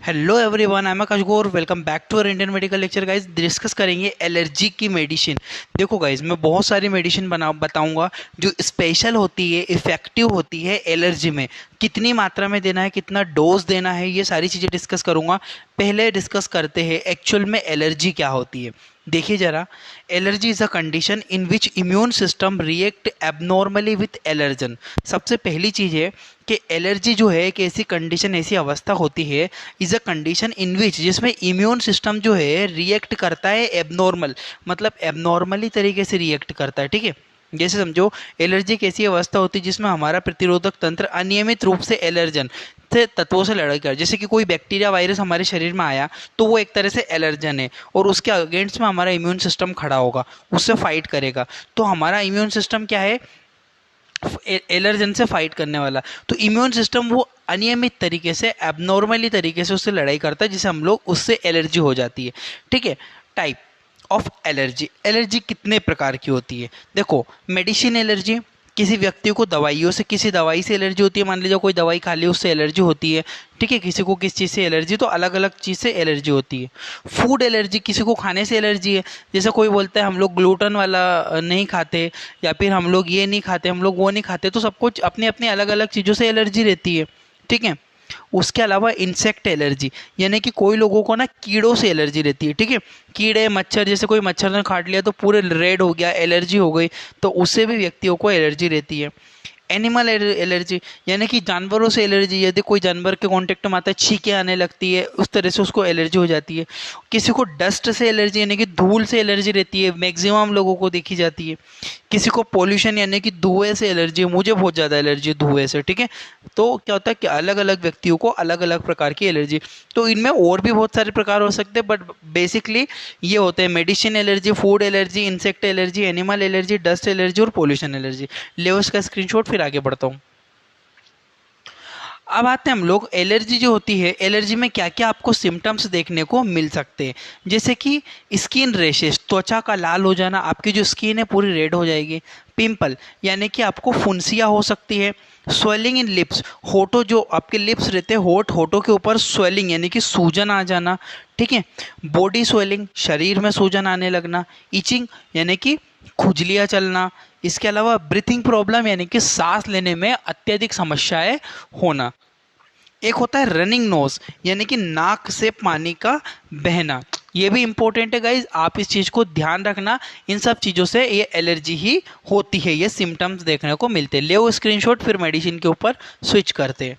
Hello everyone, I am Akash Gaur. Welcome back to our Indian medical lecture. Guys discuss करेंगे allergy की medicine. देखो guys, मैं बहुत सारी मेडिसिन बताऊंगा जो स्पेशल होती है, इफेक्टिव होती है एलर्जी में। कितनी मात्रा में देना है, कितना डोज देना है, ये सारी चीज़ें डिस्कस करूंगा। पहले डिस्कस करते हैं एक्चुअल में एलर्जी क्या होती है। देखिए ज़रा, allergy is a condition in which immune system react abnormally with allergen. सबसे पहली चीज़ है कि एलर्जी जो है एक ऐसी कंडीशन, ऐसी अवस्था होती है, इज़ अ कंडीशन इन विच, जिसमें इम्यून सिस्टम जो है रिएक्ट करता है एबनॉर्मल, मतलब एबनॉर्मली तरीके से रिएक्ट करता है। ठीक है, जैसे समझो, एलर्जी एक ऐसी अवस्था होती है जिसमें हमारा प्रतिरोधक तंत्र अनियमित रूप से एलर्जन से तत्वों से लड़ाई कर, जैसे कि कोई बैक्टीरिया वायरस हमारे शरीर में आया तो वो एक तरह से एलर्जन है और उसके अगेंस्ट में हमारा इम्यून सिस्टम खड़ा होगा, उससे फाइट करेगा। तो हमारा इम्यून सिस्टम क्या है? एलर्जन से फाइट करने वाला। तो इम्यून सिस्टम वो अनियमित तरीके से, एबनॉर्मली तरीके से उससे लड़ाई करता है, जिसे हम लोग, उससे एलर्जी हो जाती है। ठीक है। टाइप ऑफ एलर्जी, एलर्जी कितने प्रकार की होती है? देखो, मेडिसिन एलर्जी, किसी व्यक्ति को दवाइयों से, किसी दवाई से एलर्जी होती है। मान लीजिए कोई दवाई खा ली, उससे एलर्जी होती है। ठीक है, किसी को किस चीज़ से एलर्जी, तो अलग अलग चीज़ से एलर्जी होती है। फूड एलर्जी, किसी को खाने से एलर्जी है। जैसे कोई बोलता है हम लोग ग्लूटन वाला नहीं खाते, या फिर हम लोग ये नहीं खाते, हम लोग वो नहीं खाते। तो सबको अपनी अपनी अलग अलग चीज़ों से एलर्जी रहती है। ठीक है। उसके अलावा इंसेक्ट एलर्जी, यानी कि कोई लोगों को ना कीड़ों से एलर्जी रहती है। ठीक है, कीड़े मच्छर, जैसे कोई मच्छर ने काट लिया तो पूरे रेड हो गया, एलर्जी हो गई, तो उससे भी व्यक्तियों को एलर्जी रहती है। एनिमल एलर्जी, यानी कि जानवरों से एलर्जी, यदि कोई जानवर के कांटेक्ट में आता है, छींकें आने लगती है, उस तरह से उसको एलर्जी हो जाती है। किसी को डस्ट से एलर्जी, यानी कि धूल से एलर्जी रहती है, मैक्सिमम लोगों को देखी जाती है। किसी को पोल्यूशन यानी कि धुएं से एलर्जी है, मुझे बहुत ज़्यादा एलर्जी है धुएं से। ठीक है। तो क्या होता है कि अलग अलग व्यक्तियों को अलग अलग प्रकार की एलर्जी। तो इनमें और भी बहुत सारे प्रकार हो सकते हैं, बट बेसिकली ये होते हैं: medicine allergy, food allergy, insect allergy, animal allergy, dust allergy और पोल्यूशन एलर्जी। ले उसका स्क्रीनशॉट, फिर आगे बढ़ता हूँ। अब आते हैं हम लोग, एलर्जी जो होती है, एलर्जी में क्या क्या आपको सिम्टम्स देखने को मिल सकते हैं। जैसे कि स्किन रेशेस, त्वचा का लाल हो जाना, आपकी जो स्किन है पूरी रेड हो जाएगी। पिंपल, यानी कि आपको फुंसियाँ हो सकती है। स्वेलिंग इन लिप्स, होठों, जो आपके लिप्स रहते हैं, होठों के ऊपर स्वेलिंग यानी कि सूजन आ जाना। ठीक है। बॉडी स्वेलिंग, शरीर में सूजन आने लगना। इचिंग, यानी कि खुजलियाँ चलना। इसके अलावा ब्रीथिंग प्रॉब्लम, यानी कि सांस लेने में अत्यधिक समस्याएं होना। एक होता है रनिंग नोज, यानी कि नाक से पानी का बहना। ये भी इंपॉर्टेंट है गाइज, आप इस चीज़ को ध्यान रखना। इन सब चीज़ों से ये एलर्जी ही होती है, ये सिम्टम्स देखने को मिलते हैं। ले वो स्क्रीनशॉट, फिर मेडिसिन के ऊपर स्विच करते हैं।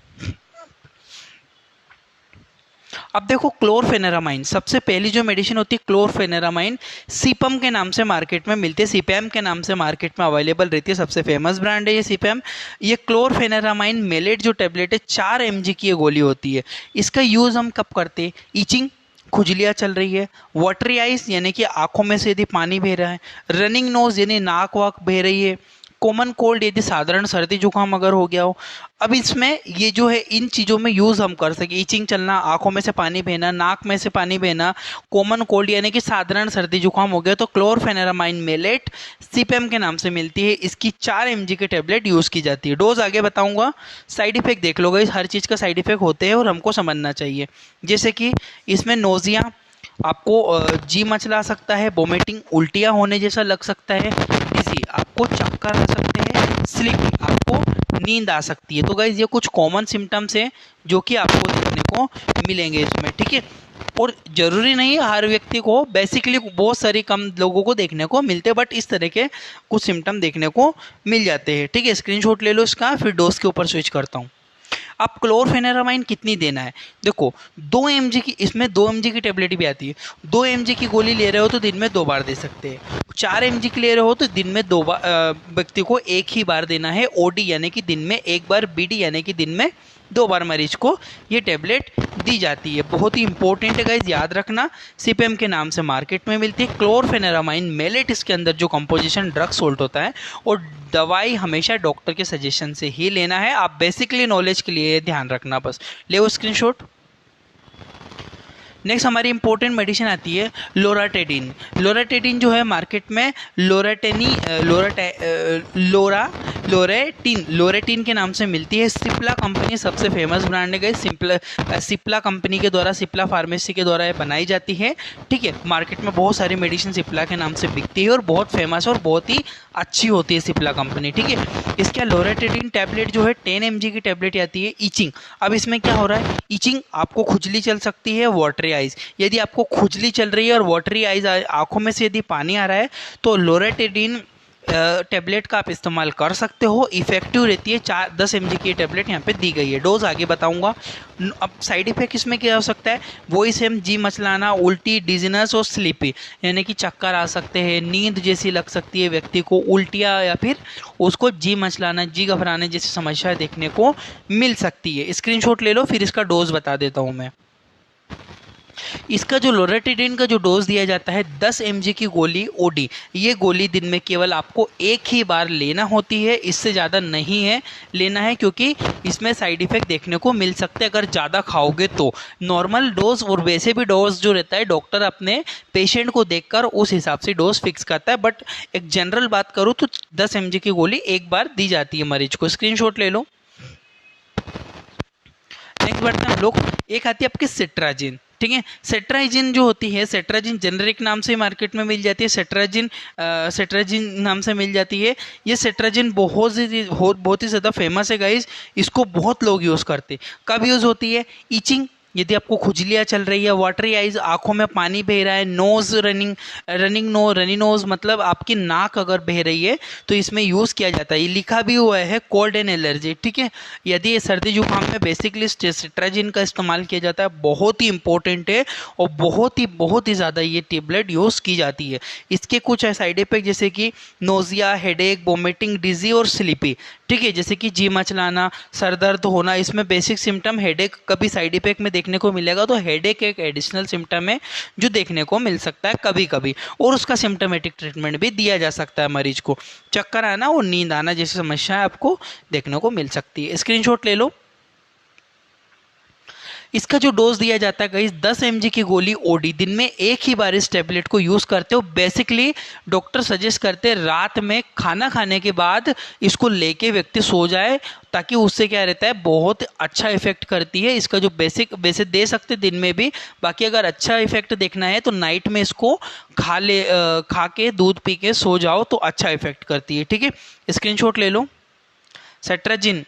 अब देखो, क्लोरफेनेरामाइन, सबसे पहली जो मेडिसिन होती है क्लोरफेनेरामाइन, सीपम के नाम से मार्केट में मिलती है, सीपैम के नाम से मार्केट में अवेलेबल रहती है। सबसे फेमस ब्रांड है ये सीपैम। ये क्लोरफेनेरामाइन मेलेट जो टेबलेट है, 4 mg की ये गोली होती है। इसका यूज़ हम कब करते हैं? ईचिंग, खुजलियाँ चल रही है। वाटरी आइज, यानी कि आंखों में से यदि पानी बह रहा है। रनिंग नोज, यानी नाक वाक बह रही है। कॉमन कोल्ड, यदि साधारण सर्दी जुकाम अगर हो गया हो। अब इसमें ये जो है, इन चीज़ों में यूज़ हम कर सके, ईचिंग चलना, आंखों में से पानी बहना, नाक में से पानी बहना, कॉमन कोल्ड यानी कि साधारण सर्दी जुकाम हो गया, तो क्लोरफेनेरामाइन मेलेट सीपीएम के नाम से मिलती है। इसकी 4 mg की टेबलेट यूज़ की जाती है। डोज आगे बताऊंगा। साइड इफेक्ट देख लो गाइस, हर चीज़ का साइड इफेक्ट होते हैं और हमको समझना चाहिए। जैसे कि इसमें नोजिया, आपको जी मचला सकता है, वोमिटिंग, उल्टियाँ होने जैसा लग सकता है। डिजी, आपको चक्कर आ सकते हैं। स्लीपी, आपको नींद आ सकती है। तो गाइज ये कुछ कॉमन सिम्टम्स हैं जो कि आपको देखने को मिलेंगे इसमें। ठीक है। और ज़रूरी नहीं हर व्यक्ति को, बेसिकली बहुत सारी कम लोगों को देखने को मिलते हैं, बट इस तरह के कुछ सिम्टम देखने को मिल जाते हैं। ठीक है, स्क्रीनशॉट ले लो इसका, फिर डोज के ऊपर स्विच करता हूँ। अब क्लोरफेनेरामाइन कितनी देना है? देखो, 2 mg की, इसमें 2 mg की टेबलेट भी आती है। 2 mg की गोली ले रहे हो तो दिन में 2 बार दे सकते हैं। 4 mg की ले रहे हो तो दिन में 2 बार, व्यक्ति को एक ही बार देना है। ओडी यानी कि दिन में एक बार, बीडी यानी कि दिन में 2 बार मरीज को ये टेबलेट दी जाती है। बहुत ही इंपॉर्टेंट है गाइज, याद रखना। सीपीएम के नाम से मार्केट में मिलती है। क्लोरफेनेरामाइन मेलेट, इसके अंदर जो कंपोजिशन ड्रग सोल्ट होता है, और दवाई हमेशा डॉक्टर के सजेशन से ही लेना है। आप बेसिकली नॉलेज के लिए ध्यान रखना बस। ले वो स्क्रीनशॉट। नेक्स्ट हमारी इंपॉर्टेंट मेडिसिन आती है लोराटेडिन। लोराटेडिन जो है मार्केट में लोरेटिन के नाम से मिलती है। सिप्ला कंपनी सबसे फेमस ब्रांड है गाइस। सिप्ला कंपनी के द्वारा, सिप्ला फार्मेसी के द्वारा ये बनाई जाती है। ठीक है, मार्केट में बहुत सारी मेडिसिन सिप्ला के नाम से बिकती है और बहुत फेमस और बहुत ही अच्छी होती है सिप्ला कंपनी। ठीक है, इसके लोराटेडिन टैबलेट जो है 10 mg की टैबलेट आती है। ईचिंग, अब इसमें क्या हो रहा है, ईचिंग आपको खुजली चल सकती है, वाटरी आइज। यदि आपको खुजली चल रही है और वाटरी आइज, आंखों में से यदि पानी आ रहा है, तो लोराटेडिन टैबलेट का आप इस्तेमाल कर सकते हो। इफेक्टिव रहती है। 10 mg की टैबलेट यहाँ पे दी गई है। डोज आगे बताऊंगा। अब साइड इफेक्ट इसमें क्या हो सकता है, वही सेम, जी मचलाना, उल्टी, डिजीनेस और स्लीपी, यानी कि चक्कर आ सकते हैं, नींद जैसी लग सकती है व्यक्ति को, उल्टियाँ, या फिर उसको जी मचलाना, जी घबराने जैसी समस्या देखने को मिल सकती है। स्क्रीनशॉट ले लो, फिर इसका डोज बता देता हूँ मैं। इसका जो लोराटेडिन का जो डोज दिया जाता है 10 mg की गोली ओडी। ये गोली दिन में केवल आपको एक ही बार लेना होती है, इससे ज़्यादा नहीं है लेना है, क्योंकि इसमें साइड इफेक्ट देखने को मिल सकते हैं अगर ज़्यादा खाओगे तो। नॉर्मल डोज और वैसे भी डोज जो रहता है, डॉक्टर अपने पेशेंट को देखकर उस हिसाब से डोज फिक्स करता है, बट एक जनरल बात करूँ तो 10 mg की गोली एक बार दी जाती है मरीज को। स्क्रीनशॉट ले लो। नेक्स्ट बढ़ते हैं हम लोग, एक आती है आपकी सिट्राजिन। ठीक है, सेट्राजिन जो होती है, सेट्राजिन जेनरिक नाम से मार्केट में मिल जाती है, सेट्राजिन नाम से मिल जाती है। ये सेट्राजिन बहुत ही ज़्यादा फेमस है गाइज। इसको बहुत लोग यूज़ करते हैं। कब यूज़ होती है, ईचिंग, यदि आपको खुजलियाँ चल रही है, वाटरी आइज, आंखों में पानी बह रहा है, नोज रनी नोज, मतलब आपकी नाक अगर बह रही है, तो इसमें यूज़ किया जाता है। ये लिखा भी हुआ है कोल्ड एंड एलर्जी। ठीक है, यदि ये सर्दी जुकाम में बेसिकली सिट्राजिन का इस्तेमाल किया जाता है, बहुत ही इंपॉर्टेंट है और बहुत ही ज़्यादा ये टेबलेट यूज़ की जाती है। इसके कुछ साइड इफेक्ट जैसे कि नोजिया, हेडेक, वोमिटिंग, डिजी और स्लीपी। ठीक है, जैसे कि जी मचलाना, सर दर्द होना, इसमें बेसिक सिम्टम हेडेक कभी साइड इफेक्ट में देखने को मिलेगा, तो हेडेक एक एडिशनल सिम्टम है जो देखने को मिल सकता है कभी कभी, और उसका सिम्टोमेटिक ट्रीटमेंट भी दिया जा सकता है मरीज को। चक्कर आना और नींद आना जैसी समस्याएं आपको देखने को मिल सकती है। स्क्रीनशॉट ले लो। इसका जो डोज दिया जाता है गाइस 10 mg की गोली ओडी, दिन में एक ही बार इस टैबलेट को यूज़ करते हो। बेसिकली डॉक्टर सजेस्ट करते हैं रात में खाना खाने के बाद इसको लेके व्यक्ति सो जाए, ताकि उससे क्या रहता है, बहुत अच्छा इफेक्ट करती है। इसका जो वैसे दे सकते दिन में भी, बाकी अगर अच्छा इफेक्ट देखना है तो नाइट में इसको खा के दूध पी के सो जाओ तो अच्छा इफेक्ट करती है। ठीक है, स्क्रीनशॉट ले लो। सेट्राजिन,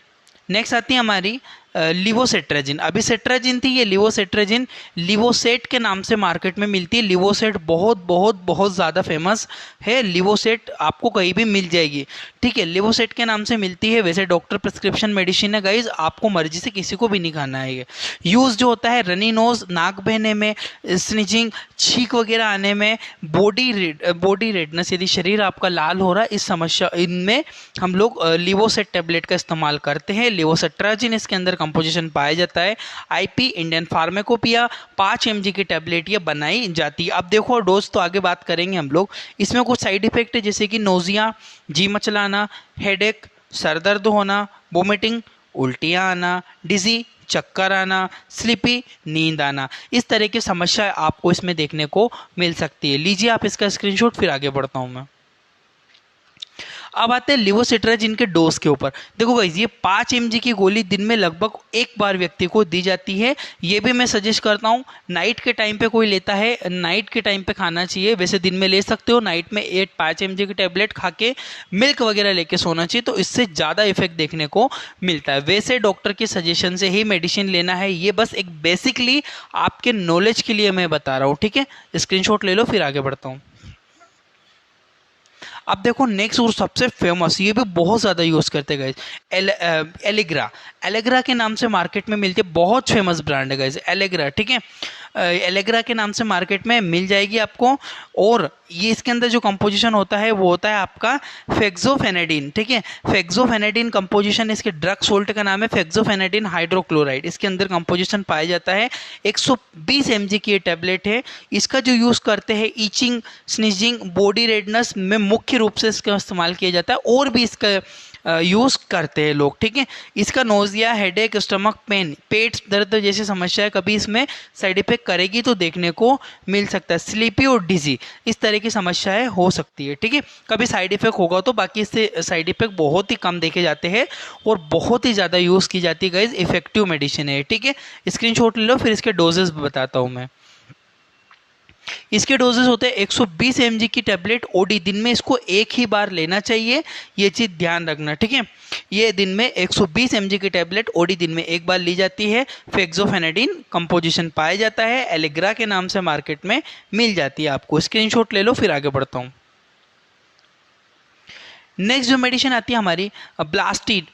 नेक्स्ट आती है हमारी लिवोसेट्राजिन। अभी सेट्राजिन थी, ये लिवोसेट्राजिन, लिवोसेट के नाम से मार्केट में मिलती है। लिवोसेट बहुत ज़्यादा फेमस है। लिवोसेट आपको कहीं भी मिल जाएगी। ठीक है, लिवोसेट के नाम से मिलती है। वैसे डॉक्टर प्रिस्क्रिप्शन मेडिसिन है गाइज, आपको मर्जी से किसी को भी नहीं खाना है। ये यूज़ जो होता है रनी नोज, नाक बहने में, स्निचिंग, छींक वगैरह आने में, बॉडी रेडनेस, यदि शरीर आपका लाल हो रहा है, इस समस्या इनमें हम लोग लिवोसेट टैबलेट का इस्तेमाल करते हैं। लिवोसेट्राजिन इसके अंदर कंपोजिशन पाया जाता है। आईपी इंडियन फार्माकोपिया 5 mg की टैबलेट ये बनाई जाती है। अब देखो डोज तो आगे बात करेंगे हम लोग। इसमें कुछ साइड इफेक्ट है जैसे कि नोजिया, जी मचलाना, हेडेक, सर दर्द होना, वोमिटिंग, उल्टियाँ आना, डिजी, चक्कर आना, स्लीपी, नींद आना, इस तरह की समस्या आपको इसमें देखने को मिल सकती है। लीजिए आप इसका स्क्रीनशॉट, फिर आगे बढ़ता हूँ मैं। अब आते हैं लिवोसेट्राजिन के डोज के ऊपर। देखो गाइस, ये 5 mg की गोली दिन में लगभग एक बार व्यक्ति को दी जाती है। ये भी मैं सजेस्ट करता हूँ, नाइट के टाइम पे कोई लेता है, नाइट के टाइम पे खाना चाहिए। वैसे दिन में ले सकते हो, नाइट में 5 mg की टैबलेट खा के मिल्क वगैरह लेके सोना चाहिए, तो इससे ज़्यादा इफेक्ट देखने को मिलता है। वैसे डॉक्टर के सजेशन से ही मेडिसिन लेना है। ये बस एक बेसिकली आपके नॉलेज के लिए मैं बता रहा हूँ। ठीक है, स्क्रीनशॉट ले लो, फिर आगे बढ़ता हूँ। अब देखो नेक्स्ट और सबसे फेमस, ये भी बहुत ज़्यादा यूज़ करते हैं गाइज, एलेग्रा। एलेग्रा के नाम से मार्केट में मिलती है, बहुत फेमस ब्रांड है गाइज एलेग्रा। ठीक है, एलेग्रा के नाम से मार्केट में मिल जाएगी आपको। और ये इसके अंदर जो कंपोजिशन होता है वो होता है आपका फेक्सोफेनेडिन। ठीक है, फेक्सोफेनेडिन कंपोजिशन, इसके ड्रग सोल्ट का नाम है फेक्सोफेनेडिन हाइड्रोक्लोराइड। इसके अंदर कंपोजिशन पाया जाता है। 120 mg की ये टैबलेट है। इसका जो यूज़ करते हैं ईचिंग, स्नीजिंग, बॉडी रेडनेस में मुख्य रूप से इसका इस्तेमाल किया जाता है। और भी इसका यूज़ करते हैं लोग, ठीक है। इसका नोजिया, हेडेक, स्टमक पेन, पेट दर्द जैसी समस्या है, कभी इसमें साइड इफेक्ट करेगी तो देखने को मिल सकता है। स्लीपी और डिजी, इस तरह की समस्याएं हो सकती है, ठीक है। कभी साइड इफेक्ट होगा तो, बाकी इससे साइड इफेक्ट बहुत ही कम देखे जाते हैं और बहुत ही ज़्यादा यूज़ की जाती है गाइज, इफेक्टिव मेडिसिन है, ठीक है। स्क्रीनशॉट ले लो, फिर इसके डोजेस बताता हूँ मैं। इसके डोजेस होते हैं 120 mg की टेबलेट ओडी, दिन में इसको एक ही बार लेना चाहिए, ये चीज़ ध्यान रखना, ठीक है। ये दिन में 120 mg की टेबलेट ओडी दिन में एक बार ली जाती है। फेक्सोफेनाडिन कंपोजिशन पाया जाता है, एलिग्रा के नाम से मार्केट में मिल जाती है आपको। स्क्रीनशॉट ले लो, फिर आगे बढ़ता हूँ। नेक्स्ट जो मेडिसिन आती है हमारी ब्लास्टिन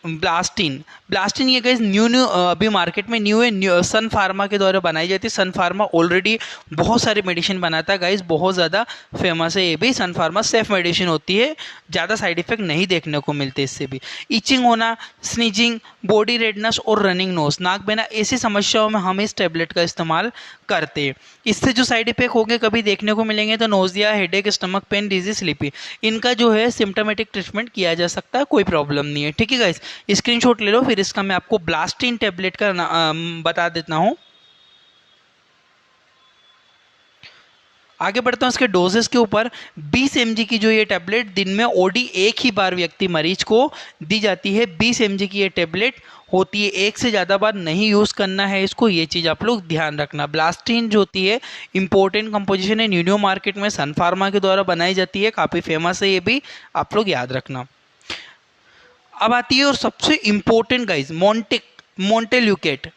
ये गाइस न्यू अभी मार्केट में न्यू है, सन फार्मा के द्वारा बनाई जाती है। सन फार्मा ऑलरेडी बहुत सारे मेडिसिन बनाता है गाइस, बहुत ज़्यादा फेमस है ये भी। सन फार्मा सेफ मेडिसिन होती है, ज़्यादा साइड इफेक्ट नहीं देखने को मिलते इससे भी। इचिंग होना, स्नीजिंग, बॉडी रेडनेस और रनिंग नोज, नाक बहना, ऐसी समस्याओं में हम इस टेबलेट का इस्तेमाल करते हैं। इससे जो साइड इफेक्ट होंगे कभी देखने को मिलेंगे तो nausea, headache, stomach pen, disease, sleepy, इनका जो है सिम्टोमेटिक ट्रीटमेंट किया जा सकता है, कोई प्रॉब्लम नहीं है, ठीक है गाइस। स्क्रीनशॉट ले लो, फिर इसका मैं आपको ब्लास्टिन टेबलेट का बता देता हूँ। आगे बढ़ता हूँ इसके डोजेस के ऊपर। 20 mg की जो ये टेबलेट दिन में ओडी एक ही बार व्यक्ति मरीज को दी जाती है। 20 mg की ये टेबलेट होती है, एक से ज़्यादा बार नहीं यूज़ करना है इसको, ये चीज़ आप लोग ध्यान रखना। ब्लास्टिन जो होती है इंपॉर्टेंट कंपोजिशन है, न्यू मार्केट में सन फार्मा के द्वारा बनाई जाती है, काफ़ी फेमस है, ये भी आप लोग याद रखना। अब आती है और सबसे इंपॉर्टेंट गाइज, मोन्टेल्यूकेस्ट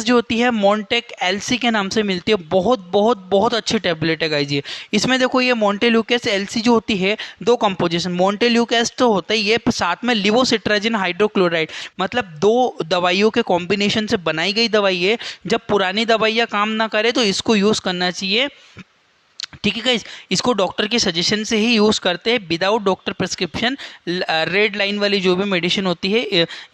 जो होती है मोन्टेक एलसी के नाम से मिलती है। बहुत बहुत बहुत अच्छी टेबलेट है गाइज ये। इसमें देखो ये मोन्टेल्यूकेस्ट एलसी जो होती है, दो कंपोजिशन मोन्टेल्यूकेस्ट तो होता है ये, साथ में लिवोसिट्राजिन हाइड्रोक्लोराइड, मतलब दो दवाइयों के कॉम्बिनेशन से बनाई गई दवाई है। जब पुरानी दवाइयाँ काम ना करे तो इसको यूज़ करना चाहिए, ठीक है गाइस। इसको डॉक्टर के सजेशन से ही यूज़ करते हैं, without doctor prescription. Red line वाली जो भी मेडिसिन होती है,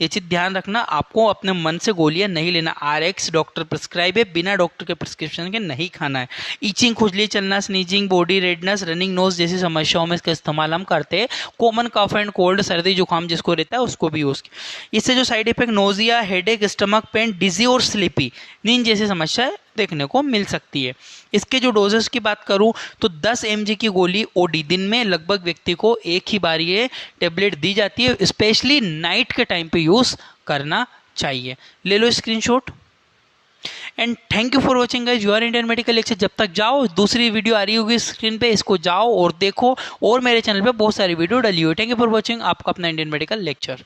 ये चीज़ ध्यान रखना, आपको अपने मन से गोलियां नहीं लेना। RX डॉक्टर प्रिस्क्राइब है, बिना डॉक्टर के प्रिस्क्रिप्शन के नहीं खाना है। ईचिंग, खुजली चलना, sneezing, body redness, running nose जैसी समस्याओं में इसका इस्तेमाल हम करते हैं। कॉमन कफ एंड कोल्ड, सर्दी जुकाम जिसको रहता है उसको भी यूज़। इससे जो side effect nausea, headache, stomach pain, dizzy और स्लीपी, नींद जैसी समस्या देखने को मिल सकती है। इसके जो डोजेस की बात करूं तो 10 mg की गोली ओडी दिन में लगभग व्यक्ति को एक ही बार ये टेबलेट दी जाती है। स्पेशली नाइट के टाइम पे यूज़ करना चाहिए। ले लो screenshot. And thank you for watching guys your Indian medical lecture. जब तक जाओ, दूसरी वीडियो आ रही होगी स्क्रीन पे, इसको जाओ और देखो, और मेरे चैनल पे बहुत सारी वीडियो डली हुई है। थैंक यू फॉर वॉचिंग, आपका अपना इंडियन मेडिकल लेक्चर।